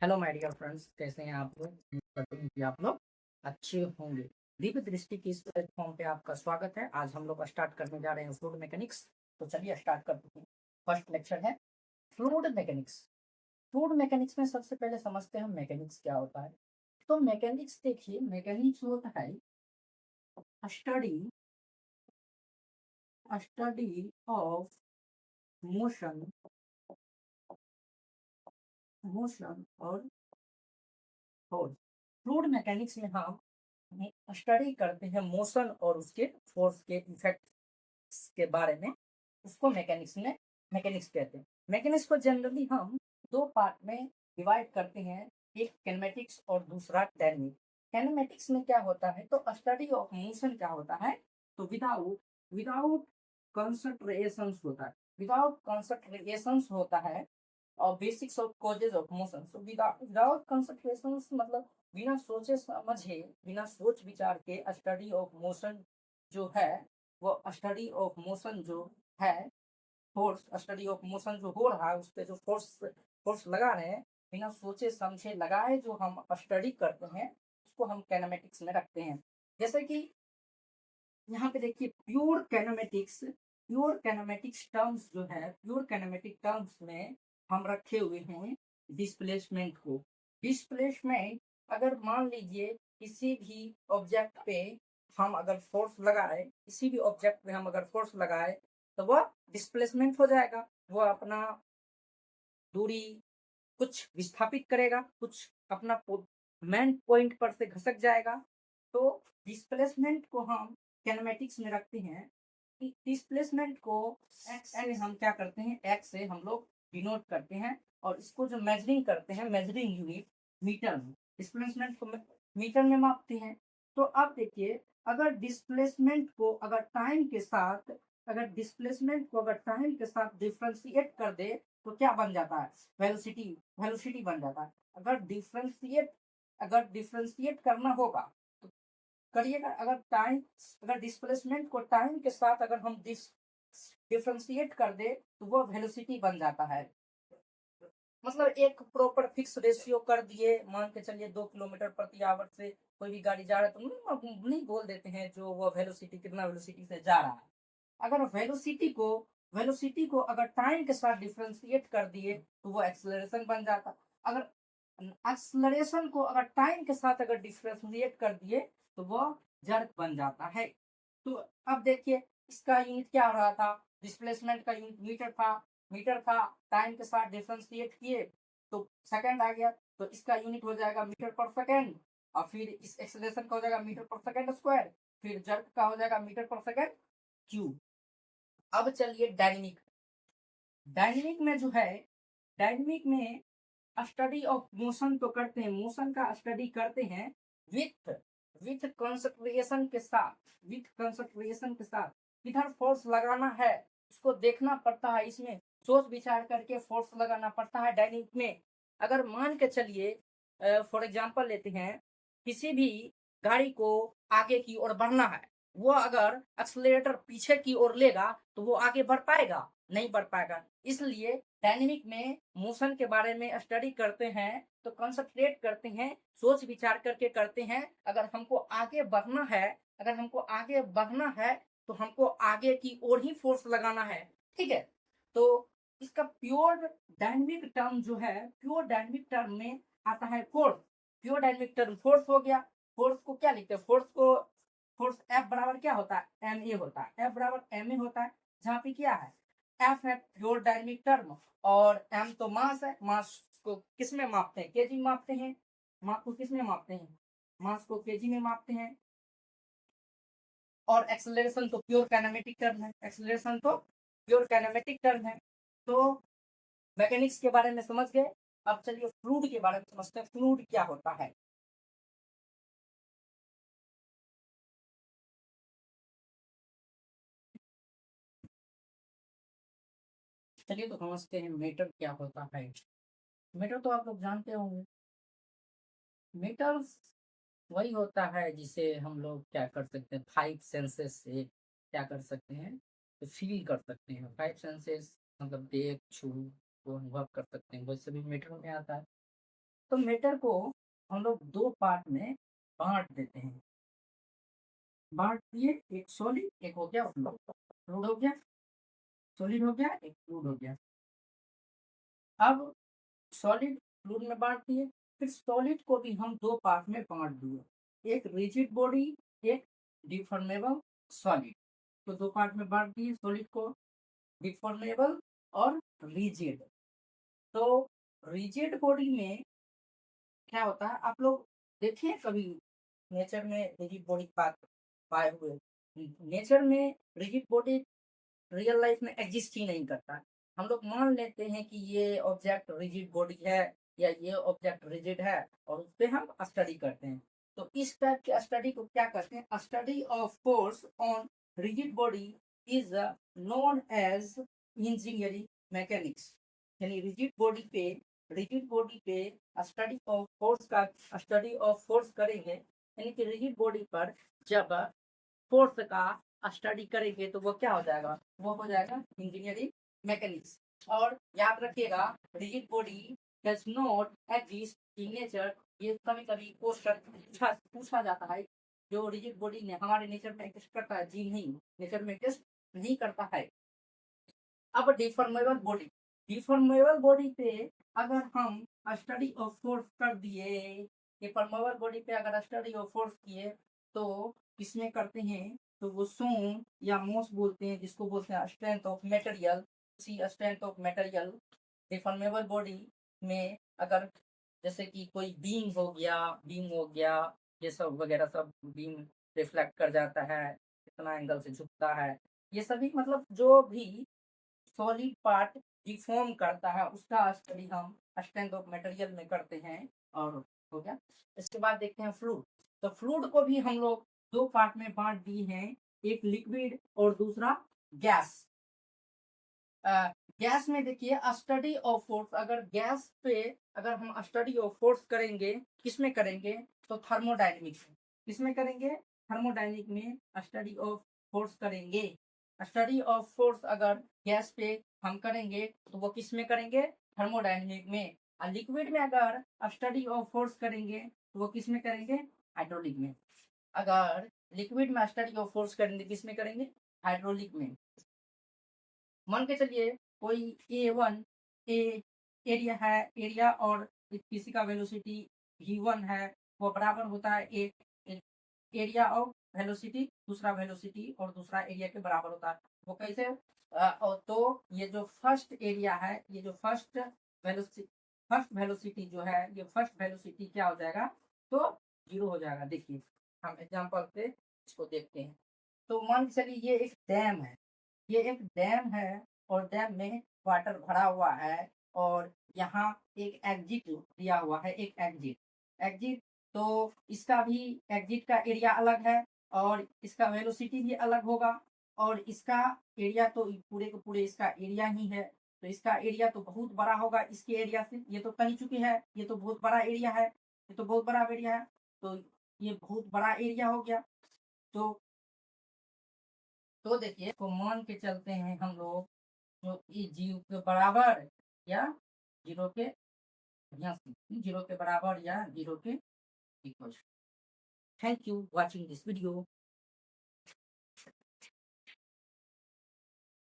Hello my dear friends, कैसे हैं आप लोग? उम्मीद करता हूँ कि आप लोग अच्छे होंगे। दिव्य दृष्टि की इस प्लेटफॉर्म पे आपका स्वागत है। आज हम लोग स्टार्ट करने जा रहे हैं फ्लूइड मैकेनिक्स। तो चलिए स्टार्ट करते हैं। फर्स्ट लेक्चर है फ्लूइड मैकेनिक्स। फ्लूइड मैकेनिक्स में सबसे पहले समझते हैं मैकेनिक्स क्या होता है। तो मैकेनिक्स देखिए, मैकेनिक्स होता है study study of motion motion और फोर्स। फ्लूइड मैकेनिक्स में हम स्टडी करते हैं मोशन और उसके फोर्स के इफेक्ट्स के बारे में। उसको मैकेनिक्स कहते हैं। मैकेनिक्स को जनरली हम दो पार्ट में डिवाइड करते हैं, एक कैनेमेटिक्स और दूसरा डायनेमिक। कैनेमेटिक्स में क्या होता है, तो स्टडी ऑफ मोशन क्या होता है, तो विदाउट विदाउट कंसंट्रेशंस होता है। विदाउट कंसंट्रेशंस होता है और basics of causes of motion. So without concentrations मतलब बिना सोचे समझे, बिना सोच विचार के स्टडी ऑफ मोशन जो है, वो स्टडी ऑफ मोशन जो है, फोर्स स्टडी ऑफ मोशन जो हो रहा है उस पर जो फोर्स फोर्स लगा रहे हैं, बिना सोचे समझे लगाए जो हम स्टडी करते हैं, उसको हम कैनेमेटिक्स में रखते हैं। जैसे कि यहाँ पे देखिए प्योर कैनेमेटिक्स टर्म्स जो है, प्योर कैनेमेटिक टर्म्स में हम रखे हुए हैं डिस्प्लेसमेंट को। डिस्प्लेसमेंट, अगर मान लीजिए किसी भी ऑब्जेक्ट पे हम अगर फोर्स लगाए, किसी भी ऑब्जेक्ट पे हम अगर फोर्स लगाए, तो वह डिस्प्लेसमेंट हो जाएगा। वह अपना दूरी कुछ विस्थापित करेगा, कुछ अपना मेन पॉइंट पर से घसक जाएगा। तो डिस्प्लेसमेंट को हम कैनेमेटिक्स में रखते हैं कि डिस्प्लेसमेंट को एक्स से हम क्या करते हैं, एक्स से हम लोग डिनोट करते हैं, और इसको जो मेजरिंग करते हैं, मेजरिंग यूनिट मीटर में, डिस्प्लेसमेंट को मीटर में मापते हैं। तो अब देखिए, अगर डिस्प्लेसमेंट को अगर टाइम के साथ अगर डिस्प्लेसमेंट को अगर टाइम के साथ डिफ्रेंशिएट कर दे, तो क्या बन जाता है, वेलोसिटी वेलोसिटी बन जाता है। अगर डिफ्रेंशिएट करना होगा तो करिएगा। अगर डिस्प्लेसमेंट को टाइम के साथ अगर हम डिफ्रेंशिएट कर दे, तो वो वेलोसिटी बन जाता है। मतलब एक प्रॉपर फिक्स रेशियो कर दिए, मान के चलिए 2 किलोमीटर प्रति आवर से कोई भी गाड़ी जा रहा है, तो नहीं बोल देते हैं जो वो वेलोसिटी कितना वेलोसिटी से जा रहा है। अगर वेलोसिटी को अगर टाइम के साथ डिफरेंशिएट कर दिए, तो वो एक्सेलरेशन बन जाता। अगर एक्सेलरेशन को अगर टाइम के साथ अगर डिफरेंशिएट कर दिए, तो वो जर्क बन जाता है। तो अब देखिए, इसका यूनिट क्या हो रहा था, डिस्प्लेसमेंट का यूनिट मीटर था। टाइम के साथ डिफरेंशिएट किए तो सेकंड आ गया, तो इसका यूनिट हो जाएगा मीटर पर सेकंड। और फिर इस एक्सेलरेशन का हो जाएगा मीटर पर सेकंड स्क्वायर। फिर जर्क का हो जाएगा मीटर पर सेकंड क्यूब। अब चलिए डायनेमिक। डायनेमिक में जो है, डायनेमिक में स्टडी ऑफ मोशन तो करते हैं, मोशन का स्टडी करते हैं विथ विथ कंसंट्रेशन के साथ, किधर फोर्स लगाना है उसको देखना पड़ता है। इसमें सोच विचार करके फोर्स लगाना पड़ता है डायनेमिक में। अगर मान के चलिए, फॉर एग्जांपल लेते हैं, किसी भी गाड़ी को आगे की ओर बढ़ना है, वो अगर एक्सलेटर पीछे की ओर लेगा तो वो आगे बढ़ पाएगा, नहीं बढ़ पाएगा। इसलिए डायनेमिक में मोशन के बारे में स्टडी करते हैं तो कंसंट्रेट करते हैं, सोच विचार करके करते हैं। अगर हमको आगे बढ़ना है तो हमको आगे की ओर ही फोर्स लगाना है। ठीक है। तो इसका प्योर डायनेमिक टर्म में आता है force. Pure dynamic term force हो गया। फोर्स को क्या लिखते हैं, फोर्स एफ बराबर क्या होता है, एम ए होता है। एफ बराबर एम ए होता है, जहाँ पे क्या है, एफ है प्योर डायनेमिक टर्म, और एम तो मास है। मास को किस में मापते हैं, केजी में मापते हैं। मास को किस में मापते हैं, मास को केजी में मापते हैं। और एक्सेलरेशन तो प्योर काइनेमेटिक टर्म है, तो मैकेनिक्स के बारे में समझ गए। अब चलिए फ्लूइड के बारे में समझते हैं, फ्लूइड क्या होता है। चलिए तो समझते हैं मीटर क्या होता है। मीटर तो आप लोग जानते होंगे। मीटर वही होता है जिसे हम लोग क्या कर सकते हैं, फाइव सेंसेस से क्या कर सकते हैं, तो फील कर सकते हैं। फाइव सेंसेस मतलब देख, छू को अनुभव कर सकते हैं, वैसे भी मीटर में आता है। तो मैटर को हम लोग दो पार्ट में बांट देते हैं। बांट दिए, एक सॉलिड, एक हो गया फ्लूइड। फ्लूइड हो गया, सॉलिड हो गया, एक फ्लूइड हो गया। अब सॉलिड फ्लूइड में बांट दिए, फिर सॉलिड को भी हम दो पार्ट में बांट दिए, एक रिजिड बॉडी, एक डिफॉर्मेबल सॉलिड। तो दो पार्ट में बांट दिए सॉलिड को, डिफॉर्मेबल और रिजिड। तो रिजिड बॉडी में क्या होता है, आप लोग देखिए कभी नेचर में रिजिड बॉडी पाए हुए। नेचर में रिजिड बॉडी रियल लाइफ में एग्जिस्ट ही नहीं करता। हम लोग मान लेते हैं कि ये ऑब्जेक्ट रिजिड बॉडी है या ये ऑब्जेक्ट रिजिड है और उस पर हम स्टडी करते हैं। तो इस टाइप के स्टडी को क्या कहते हैं, study of force on rigid body is known as engineering mechanics. यानी रिजिड बॉडी पे स्टडी ऑफ फोर्स का स्टडी ऑफ फोर्स करेंगे, यानी कि रिजिड बॉडी पर जब फोर्स का स्टडी करेंगे तो वो क्या हो जाएगा, वो हो जाएगा इंजीनियरिंग मैकेनिक्स। और याद रखिएगा, rigid body does not exist in nature. ये कभी कभी क्वेश्चन पूछा जाता है, जो रिजिड बॉडी ने हमारे नेचर में एग्जिस्ट करता है, जी नहीं, नेचर में एग्जिस्ट नहीं करता है। अब डिफॉर्मेबल बॉडी, डिफॉर्मेबल बॉडी पे अगर हम स्टडी ऑफ फोर्स कर दिए, डिफॉर्मेबल बॉडी पे अगर स्टडी ऑफ फोर्स किए तो किसमें करते हैं, तो वो सोम या मोस बोलते हैं, जिसको बोलते हैं strength of material. C strength of material deformable body में अगर जैसे कि कोई बीम हो गया, ये सब वगैरह सब, बीम रिफ्लेक्ट कर जाता है, कितना एंगल से झुकता है, ये सभी मतलब जो भी सॉलिड पार्ट डिफॉर्म करता है उसका स्टडी हम स्ट्रेंथ ऑफ मटेरियल में करते हैं। और हो गया, इसके बाद देखते हैं फ्लूइड। तो फ्लूइड को भी हम लोग दो पार्ट में बांट दिए हैं, एक लिक्विड और दूसरा गैस। गैस में देखिए स्टडी ऑफ फोर्स, अगर गैस पे अगर हम स्टडी ऑफ फोर्स करेंगे, किसमें करेंगे, तो थर्मोडायनेमिक्स में। किसमें करेंगे, थर्मोडायनेमिक में स्टडी ऑफ फोर्स करेंगे। स्टडी ऑफ फोर्स अगर गैस पे हम करेंगे तो वो किस में करेंगे, थर्मोडायनेमिक में। और लिक्विड में अगर स्टडी ऑफ फोर्स करेंगे तो वो किस में करेंगे, हाइड्रोलिक में। अगर लिक्विड में स्टडी ऑफ फोर्स करेंगे किस में करेंगे, हाइड्रोलिक में। मान के चलिए कोई A1 ए एरिया है, एरिया और किसी का वेलोसिटी V1 है, वो बराबर होता है एक एरिया ऑफ वेलोसिटी, दूसरा वेलोसिटी और दूसरा एरिया के बराबर होता है। वो कैसे, और तो ये जो फर्स्ट एरिया है, ये जो फर्स्ट वेलोसिटी जो है, ये फर्स्ट वेलोसिटी क्या हो जाएगा, तो जीरो हो जाएगा। देखिए हम एग्जांपल पे इसको देखते हैं। तो मान के चलिए ये एक डैम है, ये एक डैम है और डैम में वाटर भरा हुआ है और यहाँ एक एग्जिट दिया हुआ है, एक एग्जिट। एग्जिट तो इसका भी एग्जिट का एरिया अलग है और इसका वेलोसिटी भी अलग होगा, और इसका एरिया तो पूरे के पूरे इसका एरिया ही है, तो इसका एरिया तो बहुत बड़ा होगा इसके एरिया से। ये तो तनी चुकी है, ये तो बहुत बड़ा एरिया है, ये तो बहुत बड़ा एरिया है, तो ये बहुत बड़ा एरिया हो गया। तो देखिए, तो मान के चलते हैं हम लोग, तो ये जीरो के बराबर या जीरो के, यहाँ जीरो के बराबर या जीरो के equal. Thank you watching this video.